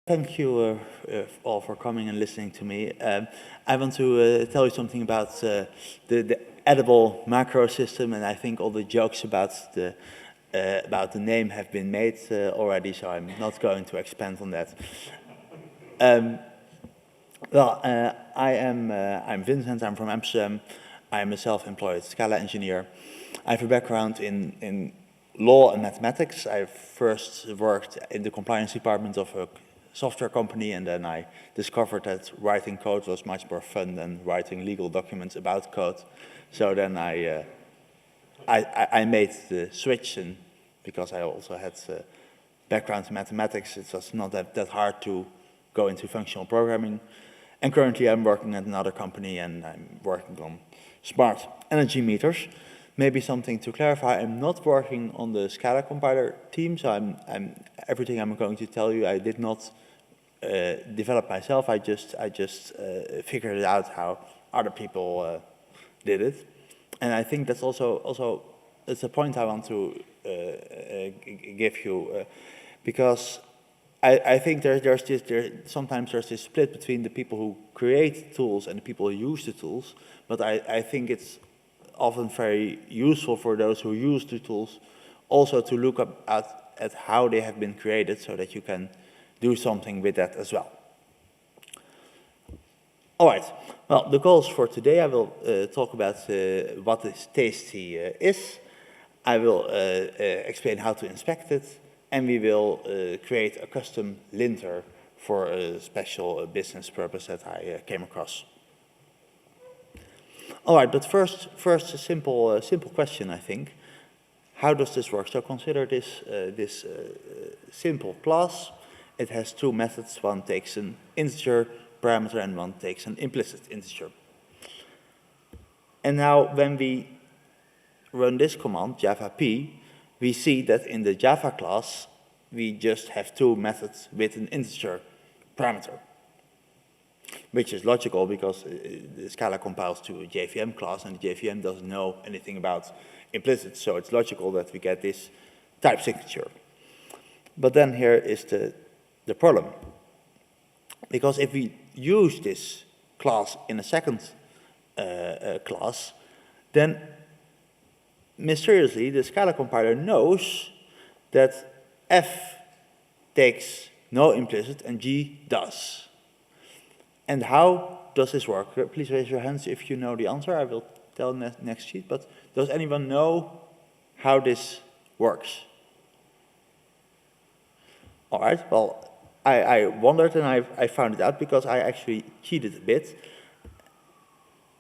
Thank you all for coming and listening to me. I want to tell you something about the edible macro system, and I think all the jokes about the name have been made already, so I'm not going to expand on that. I'm Vincent. I'm from Amsterdam. I'm a self-employed Scala engineer. I have a background in law and mathematics. I first worked in the compliance department of a software company, and then I discovered that writing code was much more fun than writing legal documents about code. So then I made the switch, and because I also had background in mathematics, it was not that hard to go into functional programming. And currently I'm working at another company, and I'm working on smart energy meters. Maybe something to clarify, I'm not working on the Scala compiler team, so everything I'm going to tell you I did not develop myself. I just figured it out how other people did it. And I think that's also it's a point I want to give you, because I think sometimes there's this split between the people who create tools and the people who use the tools, but I think it's often very useful for those who use the tools also to look at how they have been created, so that you can do something with that as well. All right, well, the goals for today, I will talk about what this tasty is. I will explain how to inspect it, and we will create a custom linter for a special business purpose that I came across. All right, but first a simple question, I think. How does this work? So consider this simple class. It has two methods. One takes an integer parameter and one takes an implicit integer. And now when we run this command, java-p, we see that in the Java class, we just have two methods with an integer parameter, which is logical because the Scala compiles to a JVM class, and the JVM doesn't know anything about implicit, so it's logical that we get this type signature. But then here is the problem, because if we use this class in a second class, then mysteriously the Scala compiler knows that F takes no implicit and G does. And how does this work? Please raise your hands if you know the answer. I will tell next sheet, but does anyone know how this works? All right, well, I wondered, and I found it out because I actually cheated a bit.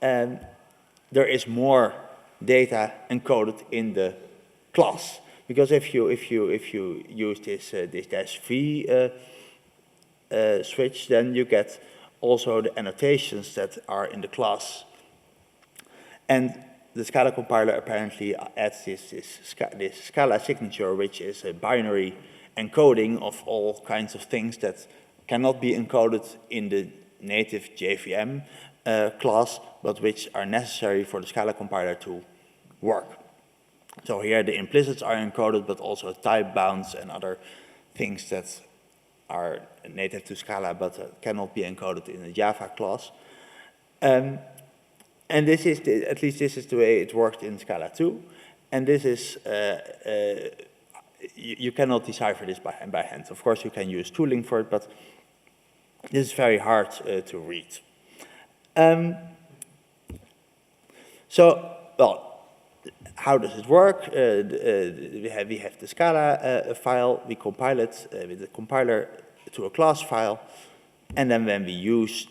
And there is more data encoded in the class, because if you use this -v switch, then you get also the annotations that are in the class. And the Scala compiler apparently adds this Scala signature, which is a binary encoding of all kinds of things that cannot be encoded in the native JVM class, but which are necessary for the Scala compiler to work. So here the implicits are encoded, but also type bounds and other things that are native to Scala, but cannot be encoded in a Java class. And this is at least this is the way it worked in Scala 2. And this is you cannot decipher this by hand. Of course, you can use tooling for it, but this is very hard to read. How does it work? We have the Scala file. We compile it with the compiler to a class file, and then when we use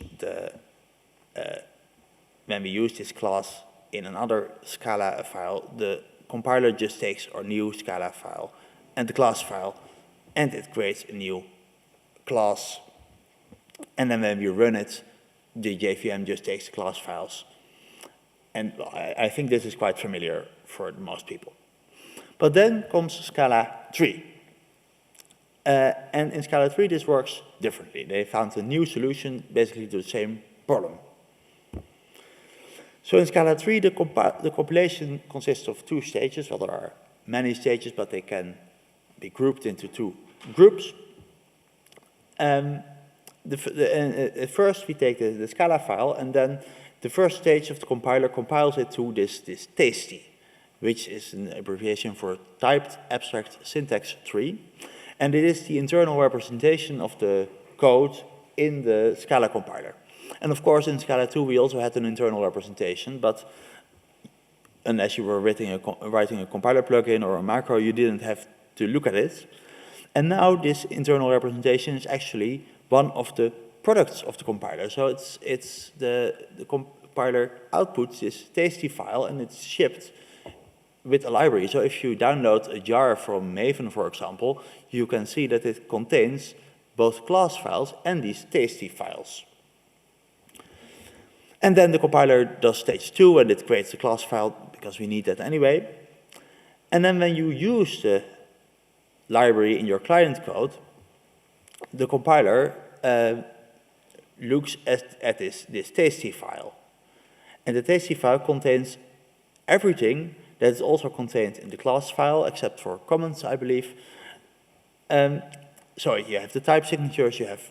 this class in another Scala file, the compiler just takes our new Scala file and the class file, and it creates a new class. And then when we run it, the JVM just takes the class files. And I think this is quite familiar for most people. But then comes Scala 3. And in Scala 3, this works differently. They found a new solution basically to the same problem. So in Scala 3, the compilation consists of two stages. Well, there are many stages, but they can be grouped into two groups. First we take the Scala file, and then the first stage of the compiler compiles it to this tasty, which is an abbreviation for Typed Abstract Syntax Tree. And it is the internal representation of the code in the Scala compiler. And of course, in Scala 2, we also had an internal representation, but unless you were writing a compiler plugin or a macro, you didn't have to look at it. And now this internal representation is actually one of the products of the compiler. So it's the compiler outputs this tasty file, and it's shipped with a library. So if you download a jar from Maven, for example, you can see that it contains both class files and these tasty files. And then the compiler does stage 2, and it creates a class file, because we need that anyway. And then when you use the library in your client code, the compiler looks at this tasty file. And the tasty file contains everything that is also contained in the class file, except for comments, I believe. So you have the type signatures, you have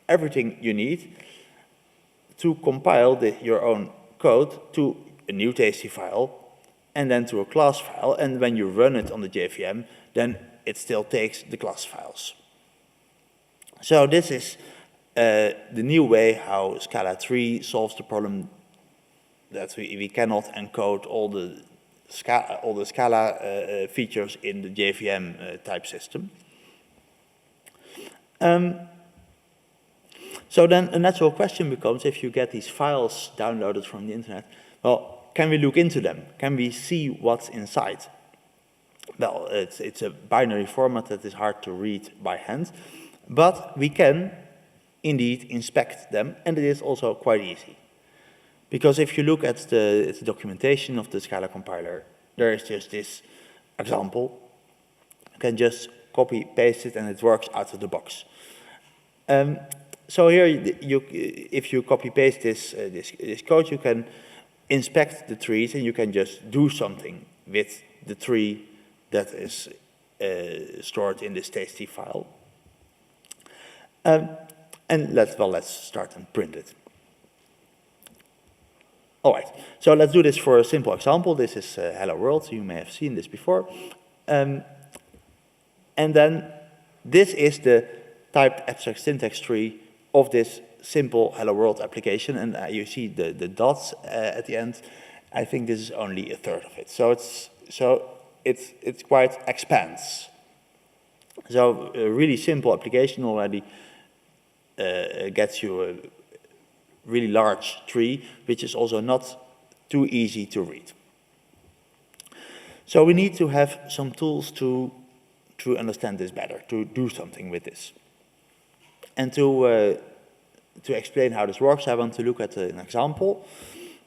everything you need to compile your own code to a new tasty file, and then to a class file, and when you run it on the JVM, then it still takes the class files. So this is the new way how Scala 3 solves the problem that we cannot encode all the Scala features in the JVM type system. So then a natural question becomes, if you get these files downloaded from the internet, well, can we look into them? Can we see what's inside? Well, it's a binary format that is hard to read by hand, but we can indeed inspect them, and it is also quite easy. Because if you look at the documentation of the Scala compiler, there is just this example. You can just copy, paste it, and it works out of the box. So here, if you copy paste this code, you can inspect the trees, and you can just do something with the tree that is stored in this tasty file. And let's start and print it. All right, so let's do this for a simple example. This is Hello World. You may have seen this before. And then this is the typed abstract syntax tree of this simple Hello World application. And you see the dots at the end. I think this is only a third of it. So it's quite expanse. So a really simple application already gets you a really large tree, which is also not too easy to read. So we need to have some tools to understand this better, to do something with this. And to explain how this works, I want to look at an example.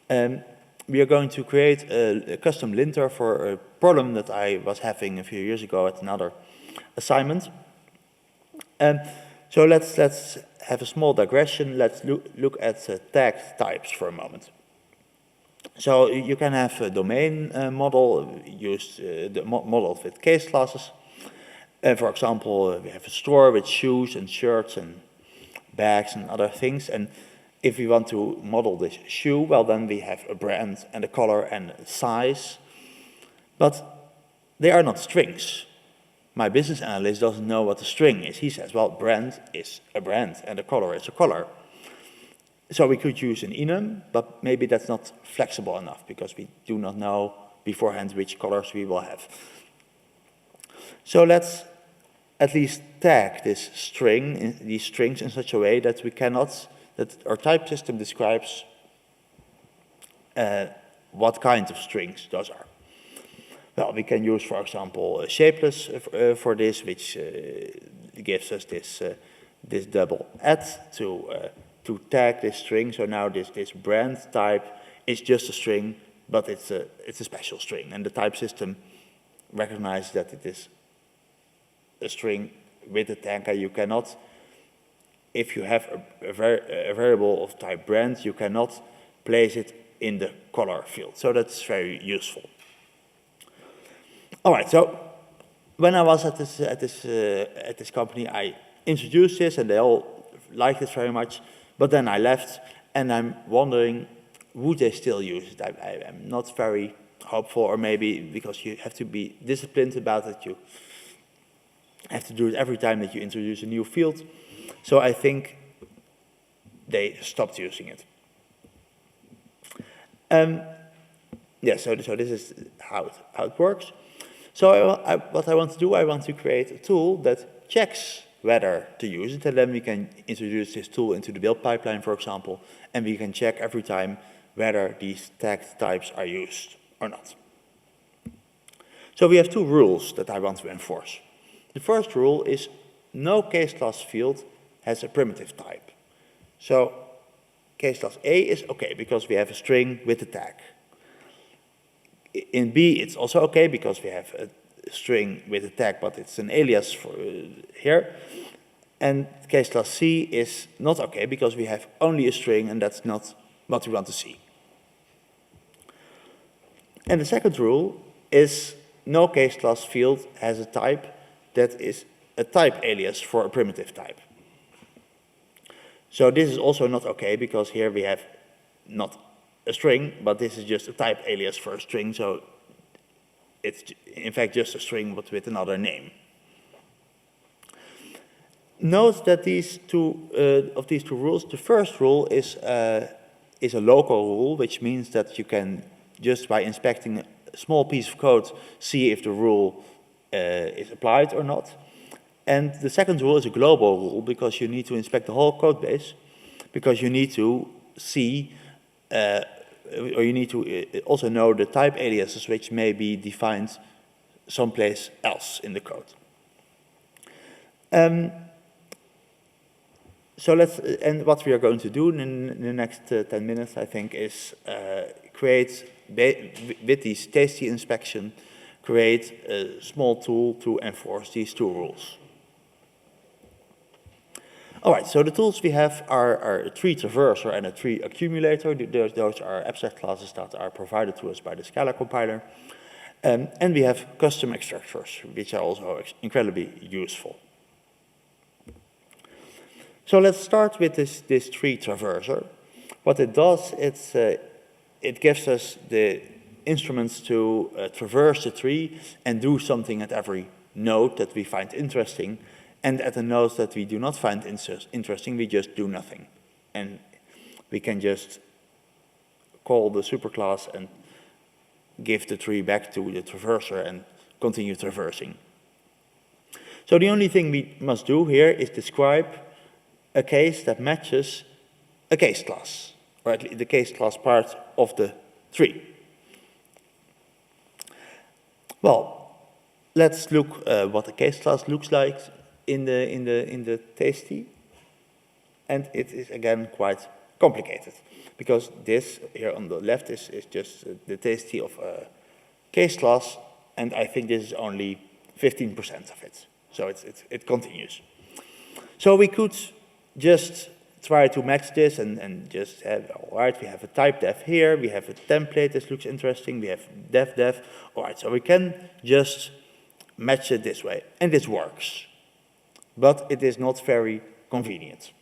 We are going to create a custom linter for a problem that I was having a few years ago at another assignment. So let's have a small digression. Let's look at tag types for a moment. So you can have a domain model used modeled with case classes. For example, we have a store with shoes and shirts and bags and other things. And if we want to model this shoe, well, then we have a brand and a color and a size. But they are not strings. My business analyst doesn't know what a string is. He says, well, brand is a brand and a color is a color. So we could use an enum, but maybe that's not flexible enough because we do not know beforehand which colors we will have. So let's at least tag these strings in such a way that that our type system describes what kinds of strings those are. Well, we can use, for example, shapeless for this, which gives us this double at to tag this string. So now this brand type is just a string, but it's a special string, and the type system recognizes that it is a string with a tag. You cannot, if you have a variable of type brand, you cannot place it in the color field. So that's very useful. All right, so when I was at this company, I introduced this and they all liked it very much, but then I left and I'm wondering, would they still use it? I am not very hopeful, or maybe because you have to be disciplined about it, you have to do it every time that you introduce a new field. So I think they stopped using it. Yeah, so this is how it works. So what I want to do, I want to create a tool that checks whether to use it, and then we can introduce this tool into the build pipeline, for example, and we can check every time whether these tagged types are used or not. So we have two rules that I want to enforce. The first rule is no case class field has a primitive type. So case class A is okay because we have a string with a tag. In B it's also okay because we have a string with a tag, but it's an alias for, here. And case class C is not okay because we have only a string and that's not what we want to see. And the second rule is no case class field has a type that is a type alias for a primitive type. So this is also not okay because here we have not a string, but this is just a type alias for a string, so it's in fact just a string but with another name. Note that these two rules, the first rule is a local rule, which means that you can just by inspecting a small piece of code see if the rule is applied or not. And the second rule is a global rule because you need to inspect the whole code base, because you need to see, or you need to also know the type aliases which may be defined someplace else in the code. So and what we are going to do in the next 10 minutes, I think, is create, with these tasty inspection, create a small tool to enforce these two rules. All right, so the tools we have are a tree traverser and a tree accumulator. Those are abstract classes that are provided to us by the Scala compiler. And we have custom extractors, which are also incredibly useful. So let's start with this tree traverser. What it does, it gives us the instruments to traverse the tree and do something at every node that we find interesting. And at the nodes that we do not find interesting, we just do nothing. And we can just call the superclass and give the tree back to the traverser and continue traversing. So the only thing we must do here is describe a case that matches a case class, or at least the case class part of the tree. Well, let's look what a case class looks like in the tasty, and it is again quite complicated because this here on the left is just the tasty of a case class, and I think this is only 15% of it. So it continues. So we could just try to match this and just have, all right, we have a type def here, we have a template, this looks interesting, we have def, all right, so we can just match it this way, and this works. But it is not very convenient.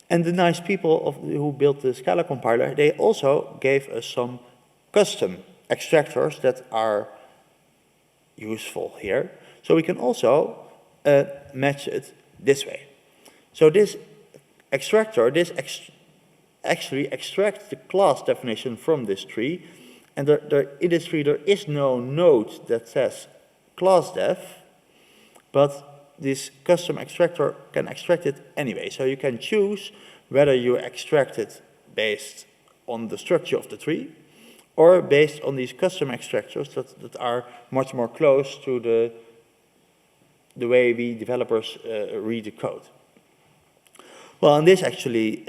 And the nice people who built the Scala compiler, they also gave us some custom extractors that are useful here. So we can also match it this way. So this extractor, actually extracts the class definition from this tree, and in this tree there is no node that says class def, but this custom extractor can extract it anyway. So you can choose whether you extract it based on the structure of the tree or based on these custom extractors that are much more close to the way we developers read the code. Well, and this actually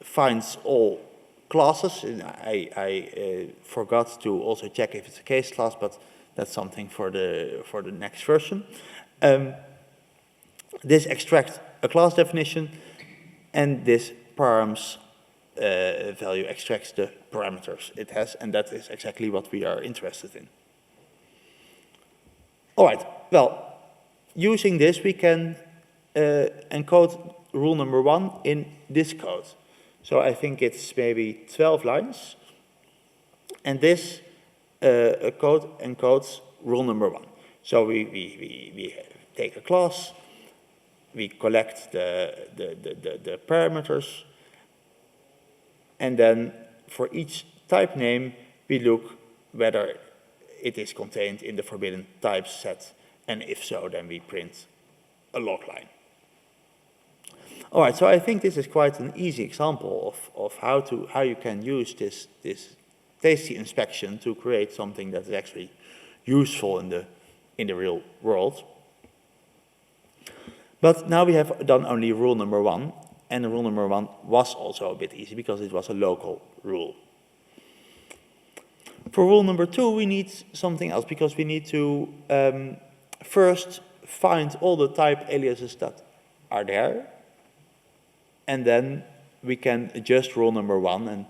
finds all classes. And I forgot to also check if it's a case class, but that's something for the next version. This extracts a class definition, and this params value extracts the parameters it has, and that is exactly what we are interested in. All right, well, using this, we can encode rule number 1 in this code. So I think it's maybe 12 lines. And this code encodes rule number 1. So we take a class, we collect the parameters, and then for each type name, we look whether it is contained in the forbidden types set, and if so, then we print a log line. All right, so I think this is quite an easy example of how you can use this tasty inspection to create something that is actually useful in the real world. But now we have done only rule number 1, and rule number 1 was also a bit easy because it was a local rule. For rule number 2, we need something else because we need to first find all the type aliases that are there, and then we can adjust rule number 1 and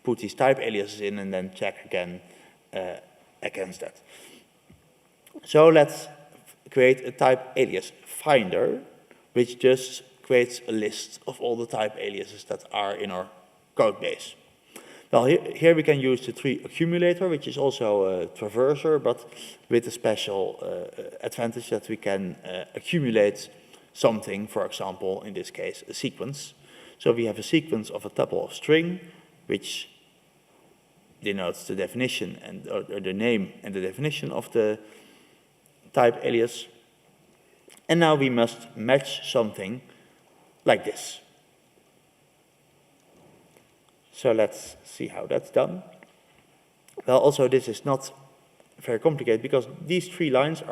put these type aliases in and then check again against that. So let's create a type alias finder, which just creates a list of all the type aliases that are in our code base. Well, here we can use the tree accumulator, which is also a traverser, but with a special advantage that we can accumulate something, for example, in this case, a sequence. So we have a sequence of a tuple of string, which denotes the definition and or the name and the definition of the type alias. And now we must match something like this. So let's see how that's done. Well, also this is not very complicated because these 3 lines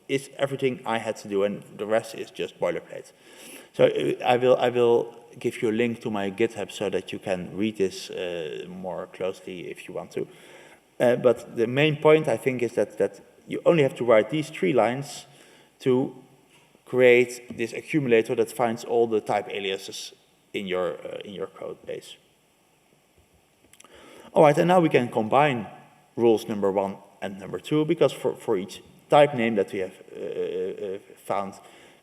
is everything I had to do, and the rest is just boilerplate. So I will give you a link to my GitHub so that you can read this more closely if you want to. But the main point, I think, is that you only have to write these 3 lines to create this accumulator that finds all the type aliases in your code base. All right, and now we can combine rules number 1 and number 2, because for each type name that we have found,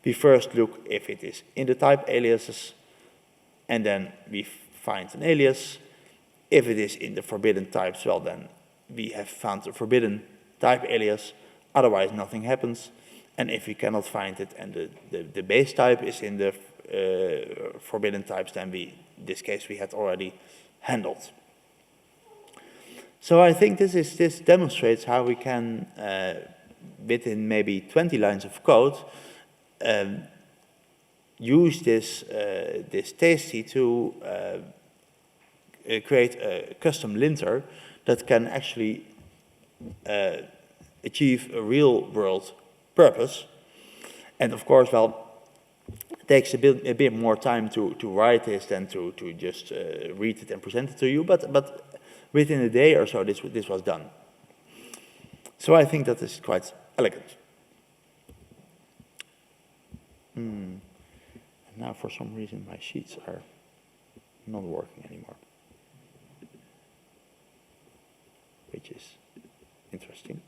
we first look if it is in the type aliases, and then we find an alias. If it is in the forbidden types, well, then we have found a forbidden type alias, otherwise nothing happens. And if we cannot find it and the base type is in the forbidden types, then in this case we had already handled. So I think this demonstrates how we can, within maybe 20 lines of code, use this tasty to create a custom linter that can actually achieve a real-world purpose. And of course, well, it takes a bit more time to write this than to just read it and present it to you, but within a day or so this was done. So I think that is quite elegant. And now for some reason my sheets are not working anymore, which is interesting.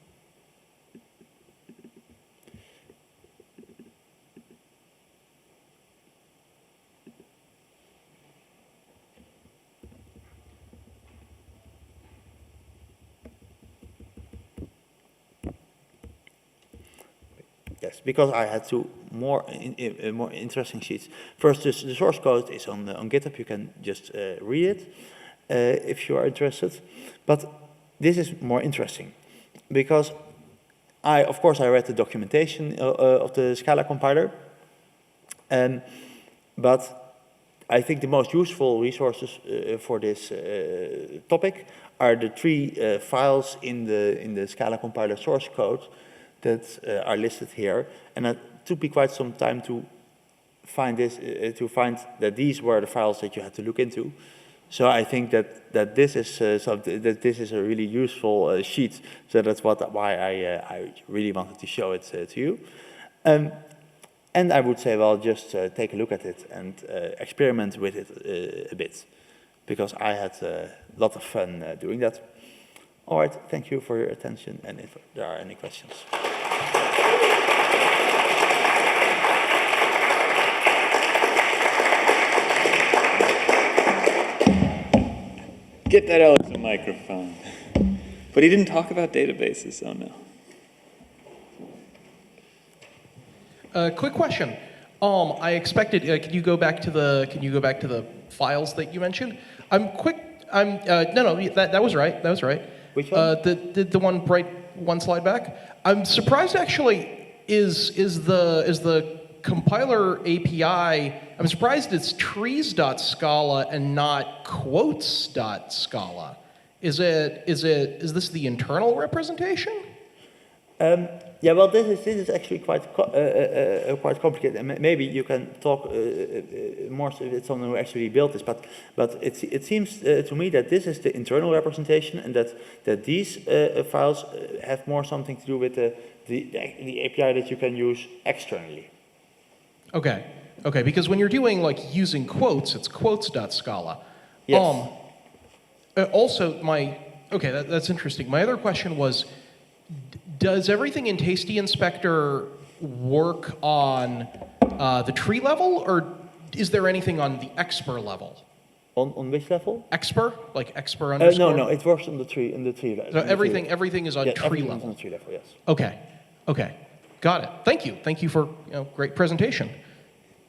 Yes, because I had 2 more interesting sheets. First, the source code is on GitHub. You can just read it if you are interested. But this is more interesting because of course, I read the documentation of the Scala compiler, but I think the most useful resources for this topic are the 3 files in the Scala compiler source code that are listed here, and it took me quite some time to find that these were the files that you had to look into. So I think that this is a really useful sheet. So that's why I really wanted to show it to you. And I would say, well, just take a look at it and experiment with it a bit, because I had a lot of fun doing that. All right, thank you for your attention, and if there are any questions. Get that Alex a microphone. But he didn't talk about databases, oh no. Quick question. I expected. Can you go back to the files that you mentioned? That was right. That was right. Which one? The one one slide back. I'm surprised actually. Is the compiler API? I'm surprised it's trees.scala and not quotes.scala. Is this the internal representation? Yeah, well, this is actually quite complicated. And maybe you can talk more with someone who actually built this. But it seems to me that this is the internal representation, and that these files have more something to do with the API that you can use externally. Okay. Okay. Because when you're doing like using quotes, it's quotes.scala. Yes. Also, that's interesting. My other question was, does everything in Tasty Inspector work on the tree level, or is there anything on the Exper level? On which level? Exper, like Exper underscore? No, it works on the tree level. So everything is on tree level. On the tree level, yes. Okay. Okay. Got it. Thank you. Thank you for great presentation.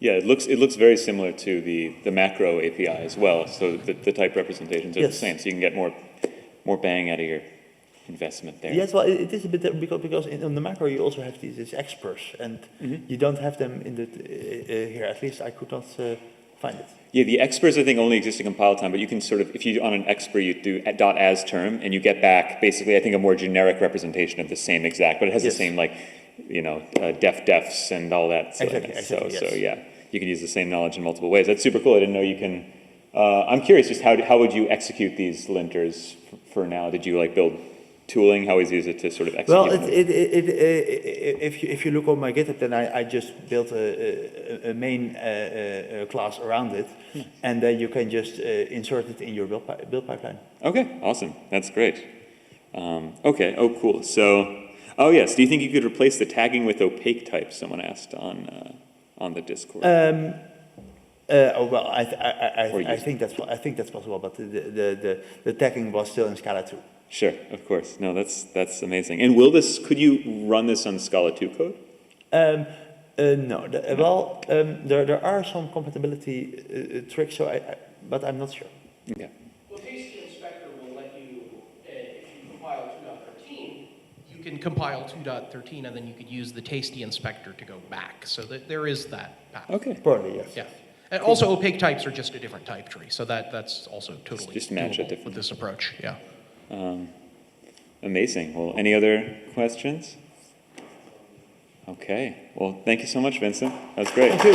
Yeah, it looks very similar to the macro API as well. So the type representations are the same. So you can get more bang out of your investment there. Yes, well, it is a bit because in the macro you also have these experts, and you don't have them in the here. At least I could not find it. Yeah, the expers I think only exist in compile time, but you can sort of, if you on an exper you do .as term, and you get back basically I think a more generic representation of the same exact, but it has the same like defs and all that. So, Exactly, so yeah, you can use the same knowledge in multiple ways. That's super cool. I didn't know you can. I'm curious, just how would you execute these linters for now? Did you like build tooling? How easy is it to sort of execute? Well, if you look on my GitHub, then I just built a main class around it, and then you can just insert it in your build pipeline. Okay, awesome. That's great. Okay. Oh, cool. So, oh yes. Do you think you could replace the tagging with opaque types? Someone asked on the Discord. Well, I think that's possible, but the tagging was still in Scala 2. Sure, of course. No, that's amazing. And could you run this on Scala 2 code? No. There are some compatibility tricks, but I'm not sure. Yeah. Well, Tasty Inspector will let you, if you compile 2.13, you can compile 2.13, and then you could use the Tasty Inspector to go back. So there is that path. Okay. Probably, yes. Yeah. And also, opaque types are just a different type tree, so that's also totally just match it doable different with this approach. Yeah. Amazing. Well, any other questions? Okay. Well, thank you so much, Vincent. That was great. Thank you.